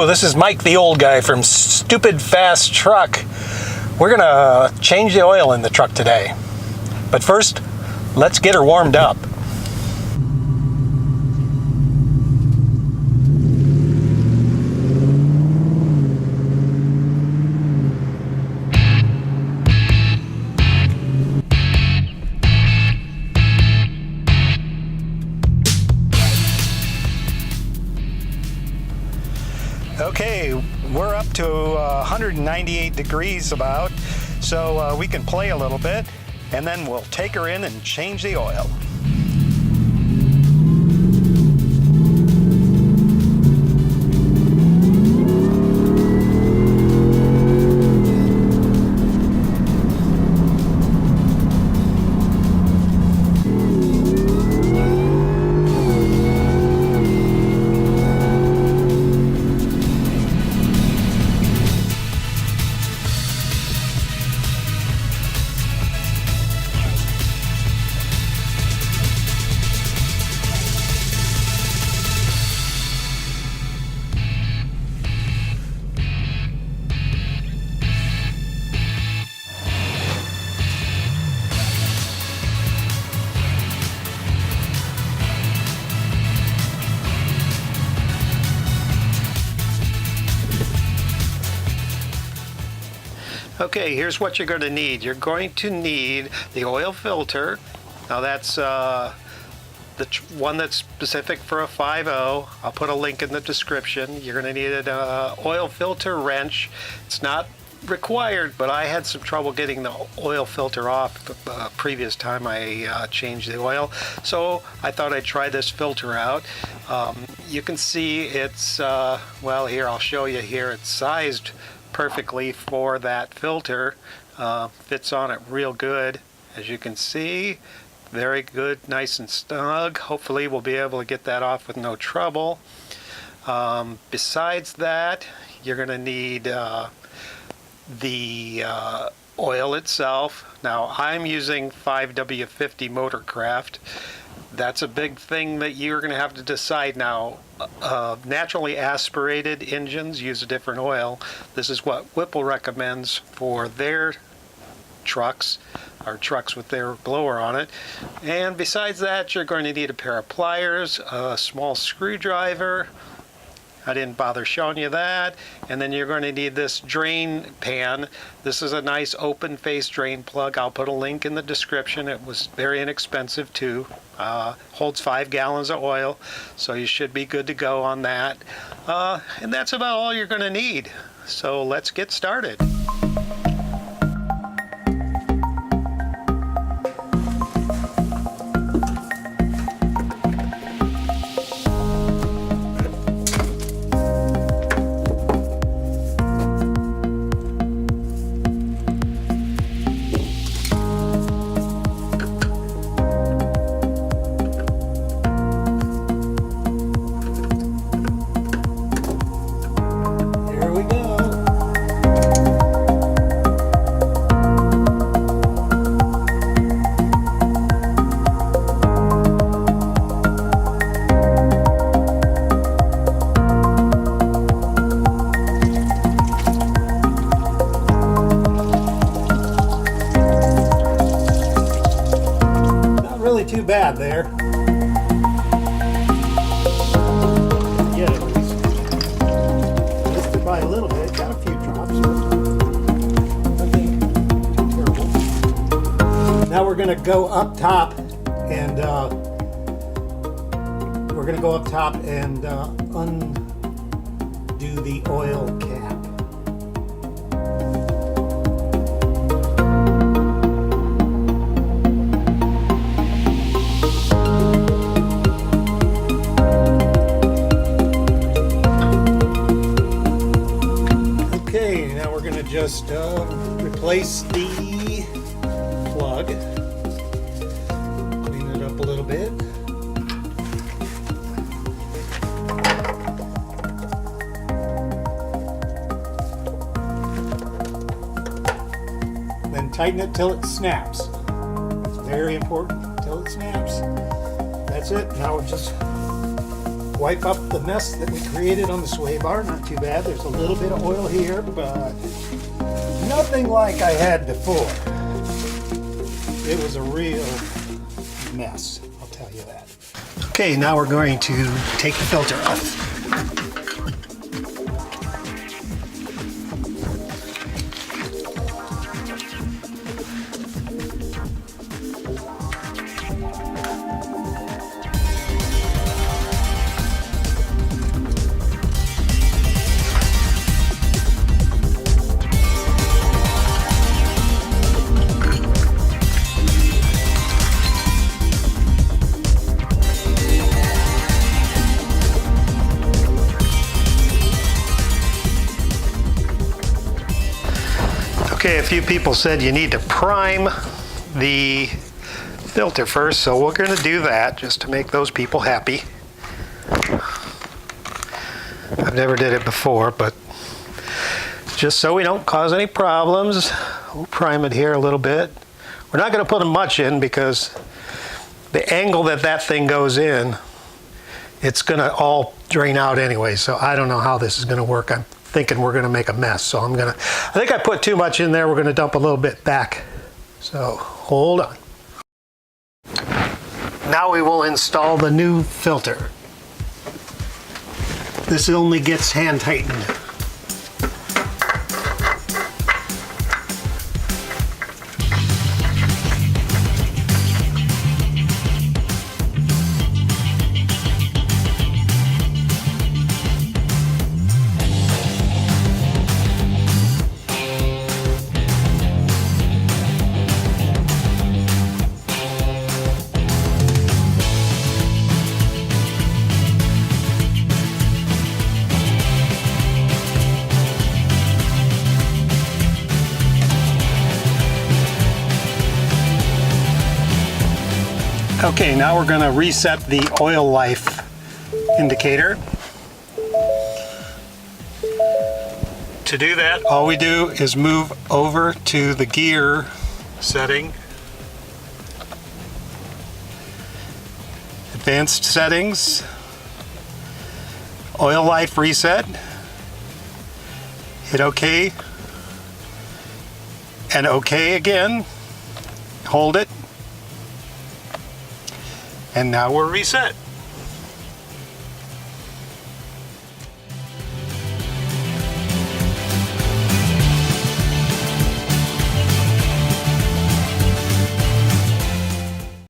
this is Mike the old guy from Stupid Fast Truck. We're gonna change the oil in the truck today. But first, let's get her warmed up. Okay, we're up to 198 degrees about, so we can play a little bit, and then we'll take her in and change the oil. Okay, here's what you're going to need. You're going to need the oil filter. Now that's the one that's specific for a 5.0. I'll put a link in the description. You're going to need an oil filter wrench. It's not required, but I had some trouble getting the oil filter off the previous time I changed the oil. So I thought I'd try this filter out. You can see it's, well, here, I'll show you here. It's sized perfectly for that filter. Fits on it real good, as you can see. Very good, nice and snug. Hopefully we'll be able to get that off with no trouble. Besides that, you're going to need the oil itself. Now I'm using 5W50 Motorcraft. That's a big thing that you're going to have to decide now. Naturally aspirated engines use a different oil. This is what Whipple recommends for their trucks, or trucks with their blower on it. And besides that, you're going to need a pair of pliers, a small screwdriver. I didn't bother showing you that. And then you're going to need this drain pan. This is a nice open face drain plug. I'll put a link in the description. It was very inexpensive too. Holds 5 gallons of oil, so you should be good to go on that. And that's about all you're going to need. So let's get started. Too bad there. Get it. Missed it by a little bit. Got a few drops, but nothing too terrible. Now we're going to go up top and undo the oil cap. Just replace the plug, clean it up a little bit. Then tighten it till it snaps. It's very important, till it snaps. That's it. Now we'll just wipe up the mess that we created on the sway bar. Not too bad. There's a little bit of oil here, but nothing like I had before. It was a real mess, I'll tell you that. Okay, now we're going to take the filter off. Okay, a few people said you need to prime the filter first, so we're going to do that just to make those people happy. I've never did it before, but just so we don't cause any problems, we'll prime it here a little bit. We're not going to put much in because the angle that that thing goes in, it's going to all drain out anyway, so I don't know how this is going to work. I'm thinking we're going to make a mess, so I think I put too much in there. We're going to dump a little bit back, so hold on. Now we will install the new filter. This only gets hand tightened. Okay, now we're going to reset the oil life indicator. To do that, all we do is move over to the gear setting, advanced settings, oil life reset, hit OK, and OK again, hold it, and now we're reset.